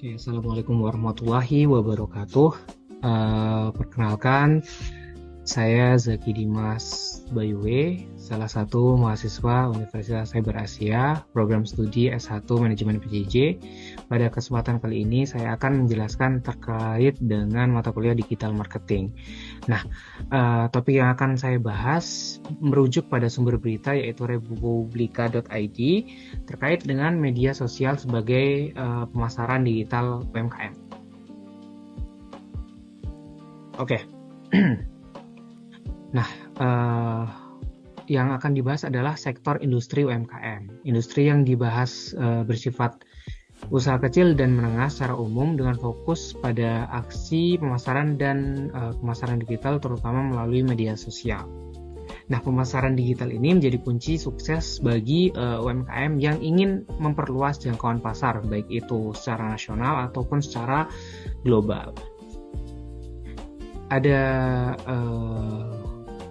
Oke, Assalamualaikum warahmatullahi wabarakatuh. Perkenalkan, saya Zaki Dimas Bayuwe, salah satu mahasiswa Universitas Cyber Asia, program studi S1 Manajemen PJJ. Pada kesempatan kali ini, saya akan menjelaskan terkait dengan mata kuliah Digital Marketing. Nah, topik yang akan saya bahas merujuk pada sumber berita yaitu republika.id terkait dengan media sosial sebagai pemasaran digital UMKM. Oke. Nah, yang akan dibahas adalah sektor industri UMKM. Industri yang dibahas bersifat usaha kecil dan menengah secara umum dengan fokus pada aksi pemasaran dan pemasaran digital terutama melalui media sosial. Nah, pemasaran digital ini menjadi kunci sukses bagi UMKM yang ingin memperluas jangkauan pasar, baik itu secara nasional ataupun secara global. Ada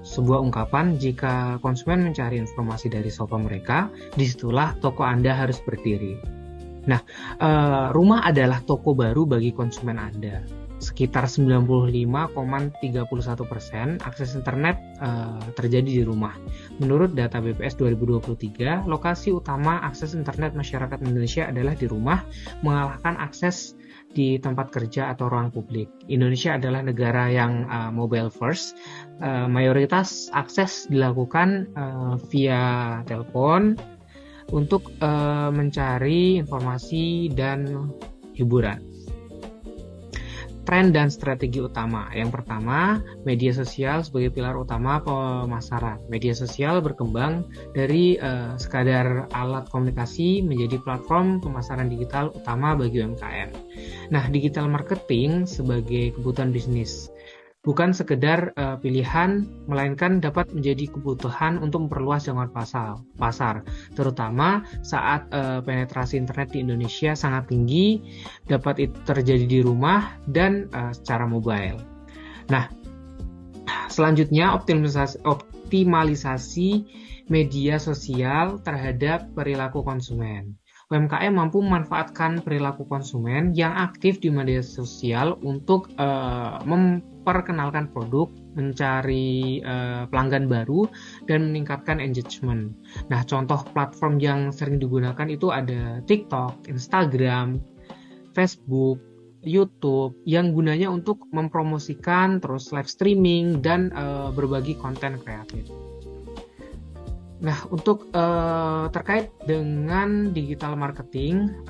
sebuah ungkapan, jika konsumen mencari informasi dari sofa mereka, disitulah toko Anda harus berdiri. Nah, rumah adalah toko baru bagi konsumen Anda. Sekitar 95,31% akses internet terjadi di rumah. Menurut data BPS 2023, lokasi utama akses internet masyarakat Indonesia adalah di rumah, mengalahkan akses di tempat kerja atau ruang publik. Indonesia adalah negara yang mobile first. Mayoritas akses dilakukan via telepon untuk mencari informasi dan hiburan. Tren dan strategi utama. Yang pertama, media sosial sebagai pilar utama pemasaran. Media sosial berkembang dari sekadar alat komunikasi menjadi platform pemasaran digital utama bagi UMKM. Nah, digital marketing sebagai kebutuhan bisnis. Bukan sekedar pilihan, melainkan dapat menjadi kebutuhan untuk memperluas jangkauan pasar, terutama saat penetrasi internet di Indonesia sangat tinggi, dapat terjadi di rumah dan secara mobile. Nah, selanjutnya optimalisasi media sosial terhadap perilaku konsumen. UMKM mampu memanfaatkan perilaku konsumen yang aktif di media sosial untuk memperkenalkan produk, mencari pelanggan baru, dan meningkatkan engagement. Nah, contoh platform yang sering digunakan itu ada TikTok, Instagram, Facebook, YouTube, yang gunanya untuk mempromosikan, terus live streaming, dan berbagi konten kreatif. Nah, untuk terkait dengan digital marketing,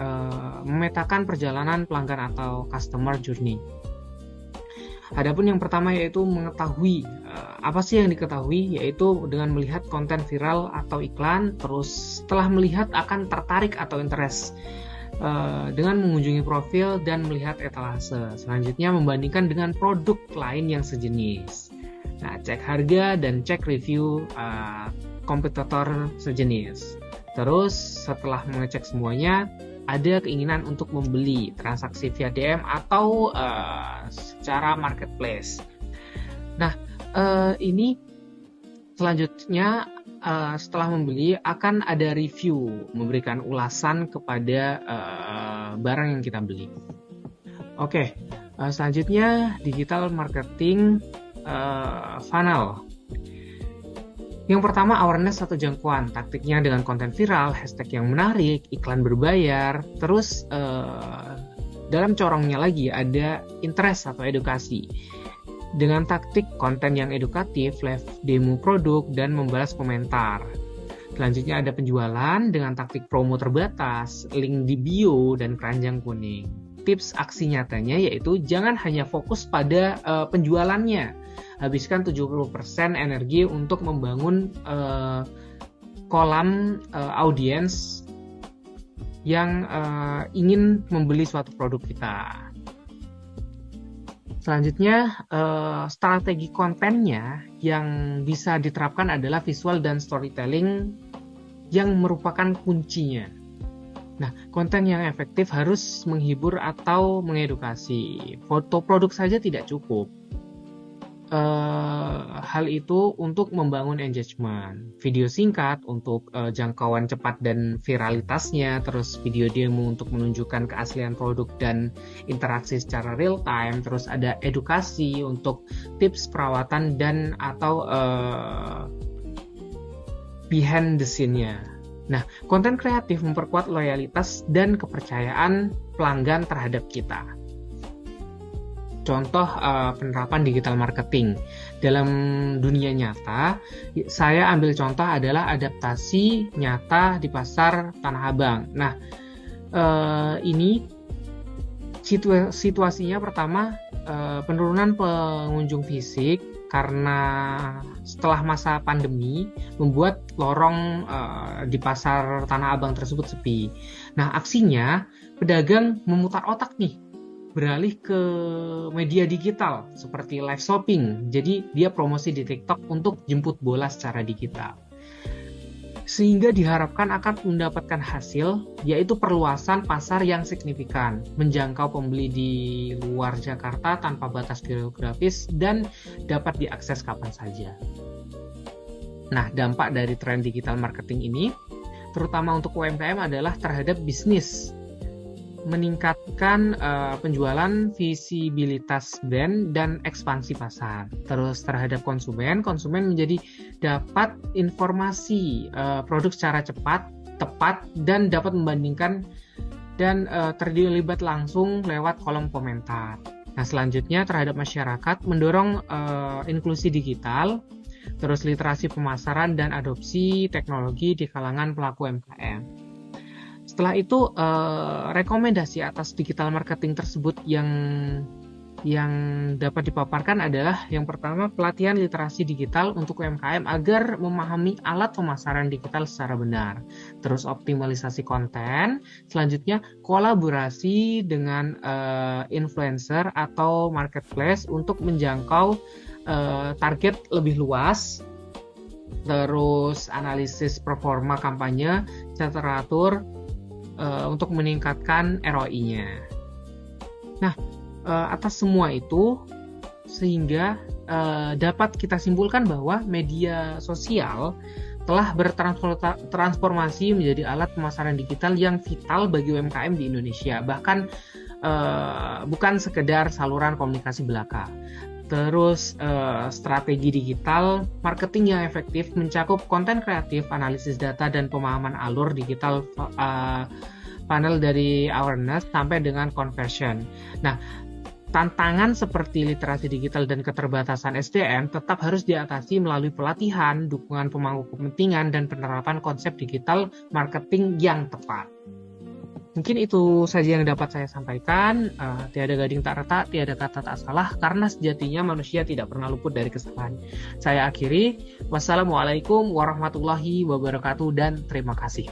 memetakan perjalanan pelanggan atau customer journey. Adapun yang pertama yaitu mengetahui apa sih yang diketahui, yaitu dengan melihat konten viral atau iklan, terus setelah melihat akan tertarik atau interest dengan mengunjungi profil dan melihat etalase. Selanjutnya membandingkan dengan produk lain yang sejenis. Nah, cek harga dan cek review kompetitor sejenis. Terus setelah mengecek semuanya, ada keinginan untuk membeli, transaksi via DM atau secara marketplace. Nah, ini selanjutnya setelah membeli akan ada review, memberikan ulasan kepada barang yang kita beli. Oke, selanjutnya digital marketing funnel. Yang pertama, awareness atau jangkauan. Taktiknya dengan konten viral, hashtag yang menarik, iklan berbayar. Terus dalam corongnya lagi ada interest atau edukasi. Dengan taktik konten yang edukatif, live demo produk, dan membalas komentar. Selanjutnya ada penjualan dengan taktik promo terbatas, link di bio, dan keranjang kuning. Tips aksi nyatanya yaitu jangan hanya fokus pada penjualannya. Habiskan 70% energi untuk membangun kolam audiens yang ingin membeli suatu produk kita. Selanjutnya, strategi kontennya yang bisa diterapkan adalah visual dan storytelling yang merupakan kuncinya. Nah, konten yang efektif harus menghibur atau mengedukasi. Foto produk saja tidak cukup. hal itu untuk membangun engagement. Video singkat untuk jangkauan cepat dan viralitasnya, terus video demo untuk menunjukkan keaslian produk dan interaksi secara real time, terus ada edukasi untuk tips perawatan dan atau behind the scene-nya. Nah, konten kreatif memperkuat loyalitas dan kepercayaan pelanggan terhadap kita. Contoh penerapan digital marketing dalam dunia nyata, saya ambil contoh adalah adaptasi nyata di pasar Tanah Abang. Nah, ini situasinya pertama penurunan pengunjung fisik karena setelah masa pandemi membuat lorong di pasar Tanah Abang tersebut sepi. Nah, aksinya pedagang memutar otak nih, beralih ke media digital seperti live shopping. Jadi dia promosi di TikTok untuk jemput bola secara digital. Sehingga diharapkan akan mendapatkan hasil, yaitu perluasan pasar yang signifikan, menjangkau pembeli di luar Jakarta tanpa batas geografis dan dapat diakses kapan saja. Nah, dampak dari tren digital marketing ini, terutama untuk UMKM adalah terhadap bisnis, meningkatkan penjualan, visibilitas brand, dan ekspansi pasar. Terus terhadap konsumen menjadi dapat informasi produk secara cepat, tepat, dan dapat membandingkan dan terlibat langsung lewat kolom komentar. Nah, selanjutnya terhadap masyarakat, mendorong inklusi digital, terus literasi pemasaran dan adopsi teknologi di kalangan pelaku UMKM. Setelah itu, rekomendasi atas digital marketing tersebut yang dapat dipaparkan adalah yang pertama, pelatihan literasi digital untuk UMKM agar memahami alat pemasaran digital secara benar. Terus optimalisasi konten. Selanjutnya, kolaborasi dengan influencer atau marketplace untuk menjangkau target lebih luas. Terus analisis performa kampanye secara teratur untuk meningkatkan ROI-nya. Nah, atas semua itu sehingga dapat kita simpulkan bahwa media sosial telah bertransformasi menjadi alat pemasaran digital yang vital bagi UMKM di Indonesia. Bahkan bukan sekedar saluran komunikasi belaka. Terus strategi digital marketing yang efektif mencakup konten kreatif, analisis data, dan pemahaman alur digital panel dari awareness sampai dengan conversion. Nah, tantangan seperti literasi digital dan keterbatasan SDM tetap harus diatasi melalui pelatihan, dukungan pemangku kepentingan, dan penerapan konsep digital marketing yang tepat. Mungkin itu saja yang dapat saya sampaikan. Tiada gading tak retak, tiada kata tak salah, karena sejatinya manusia tidak pernah luput dari kesalahan. Saya akhiri. Wassalamualaikum warahmatullahi wabarakatuh dan terima kasih.